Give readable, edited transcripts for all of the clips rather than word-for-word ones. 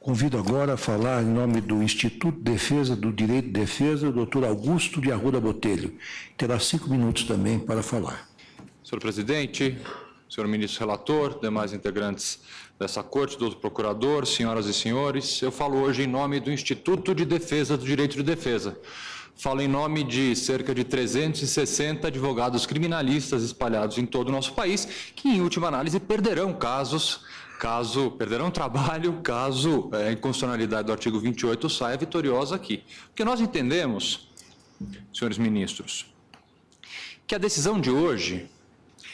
Convido agora a falar em nome do Instituto de Defesa do Direito de Defesa, o doutor Augusto de Arruda Botelho. Terá 5 minutos também para falar. Senhor presidente, senhor ministro relator, demais integrantes dessa corte, doutor procurador, senhoras e senhores, eu falo hoje em nome do Instituto de Defesa do Direito de Defesa. Falo em nome de cerca de 360 advogados criminalistas espalhados em todo o nosso país, que, em última análise, perderão perderão trabalho, caso a inconstitucionalidade do artigo 28 saia vitoriosa aqui. Porque nós entendemos, senhores ministros, que a decisão de hoje,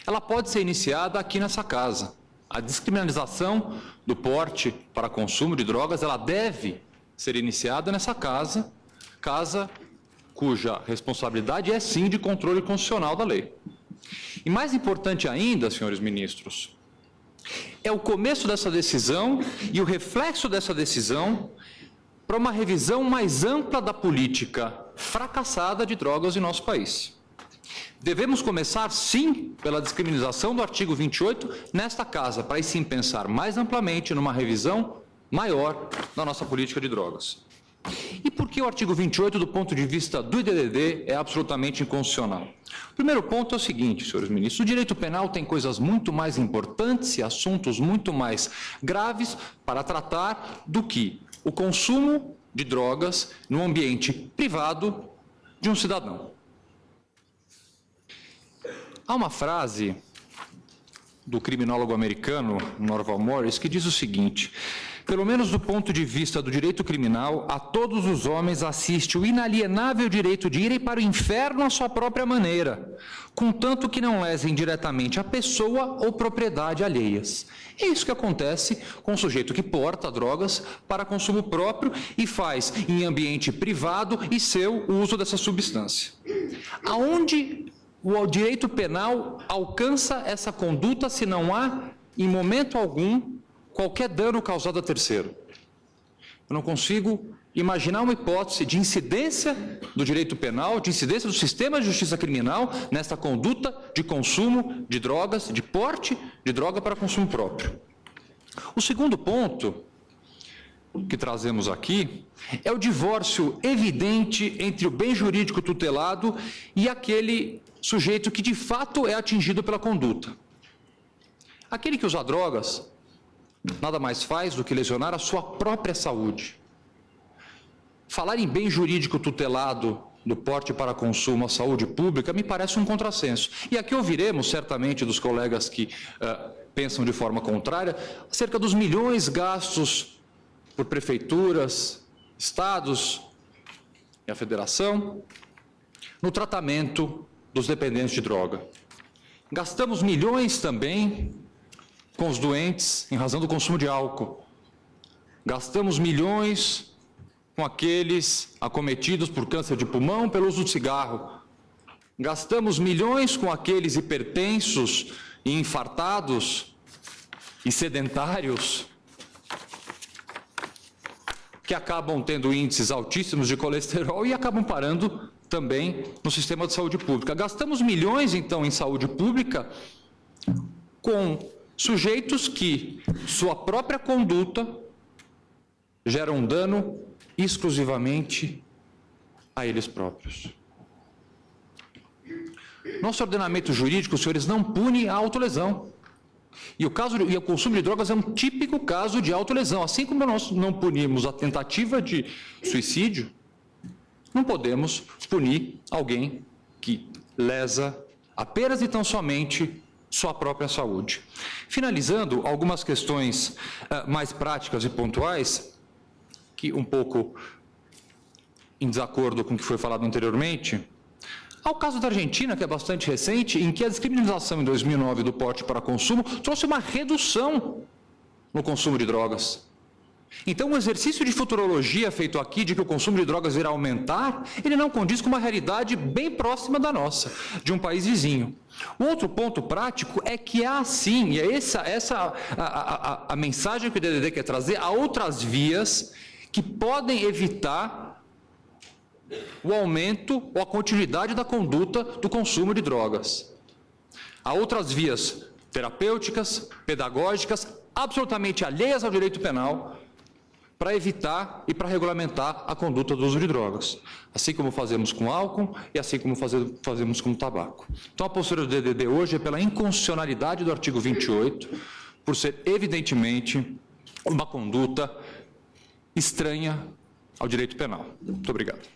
ela pode ser iniciada aqui nessa casa. A descriminalização do porte para consumo de drogas, ela deve ser iniciada nessa casa, cuja responsabilidade é sim de controle constitucional da lei. E mais importante ainda, senhores ministros, é o começo dessa decisão e o reflexo dessa decisão para uma revisão mais ampla da política fracassada de drogas em nosso país. Devemos começar, sim, pela descriminalização do artigo 28 nesta casa, para aí sim pensar mais amplamente numa revisão maior da nossa política de drogas. E por que o artigo 28, do ponto de vista do IDDD, é absolutamente inconstitucional? O primeiro ponto é o seguinte, senhores ministros, o direito penal tem coisas muito mais importantes e assuntos muito mais graves para tratar do que o consumo de drogas no ambiente privado de um cidadão. Há uma frase do criminólogo americano Norval Morris que diz o seguinte: pelo menos do ponto de vista do direito criminal, a todos os homens assiste o inalienável direito de irem para o inferno à sua própria maneira, contanto que não lesem diretamente a pessoa ou propriedade alheias. É isso que acontece com o sujeito que porta drogas para consumo próprio e faz em ambiente privado e seu o uso dessa substância. Aonde o direito penal alcança essa conduta se não há, em momento algum, qualquer dano causado a terceiro? Eu não consigo imaginar uma hipótese de incidência do direito penal, de incidência do sistema de justiça criminal nesta conduta de consumo de drogas, de porte de droga para consumo próprio. O segundo ponto que trazemos aqui é o divórcio evidente entre o bem jurídico tutelado e aquele sujeito que de fato é atingido pela conduta. Aquele que usa drogas nada mais faz do que lesionar a sua própria saúde. Falar em bem jurídico tutelado do porte para consumo à saúde pública me parece um contrassenso. E aqui ouviremos certamente dos colegas que pensam de forma contrária acerca dos milhões gastos por prefeituras, estados e a federação no tratamento dos dependentes de droga. Gastamos milhões também com os doentes em razão do consumo de álcool. Gastamos milhões com aqueles acometidos por câncer de pulmão pelo uso de cigarro. Gastamos milhões com aqueles hipertensos e infartados e sedentários que acabam tendo índices altíssimos de colesterol e acabam parando também no sistema de saúde pública. Gastamos milhões, então, em saúde pública com sujeitos que sua própria conduta gera um dano exclusivamente a eles próprios. Nosso ordenamento jurídico, senhores, não pune a autolesão. E o consumo de drogas é um típico caso de autolesão. Assim como nós não punimos a tentativa de suicídio, não podemos punir alguém que lesa apenas e tão somente sua própria saúde. Finalizando, algumas questões mais práticas e pontuais, que um pouco em desacordo com o que foi falado anteriormente. Há o caso da Argentina, que é bastante recente, em que a descriminalização em 2009 do porte para consumo trouxe uma redução no consumo de drogas. Então, o exercício de futurologia feito aqui, de que o consumo de drogas irá aumentar, ele não condiz com uma realidade bem próxima da nossa, de um país vizinho. O outro ponto prático é que há sim, e é essa a mensagem que o DDD quer trazer, há outras vias que podem evitar o aumento ou a continuidade da conduta do consumo de drogas. Há outras vias terapêuticas, pedagógicas, absolutamente alheias ao direito penal, para evitar e para regulamentar a conduta do uso de drogas, assim como fazemos com álcool e assim como fazemos com tabaco. Então, a postura do DDD hoje é pela inconstitucionalidade do artigo 28, por ser evidentemente uma conduta estranha ao direito penal. Muito obrigado.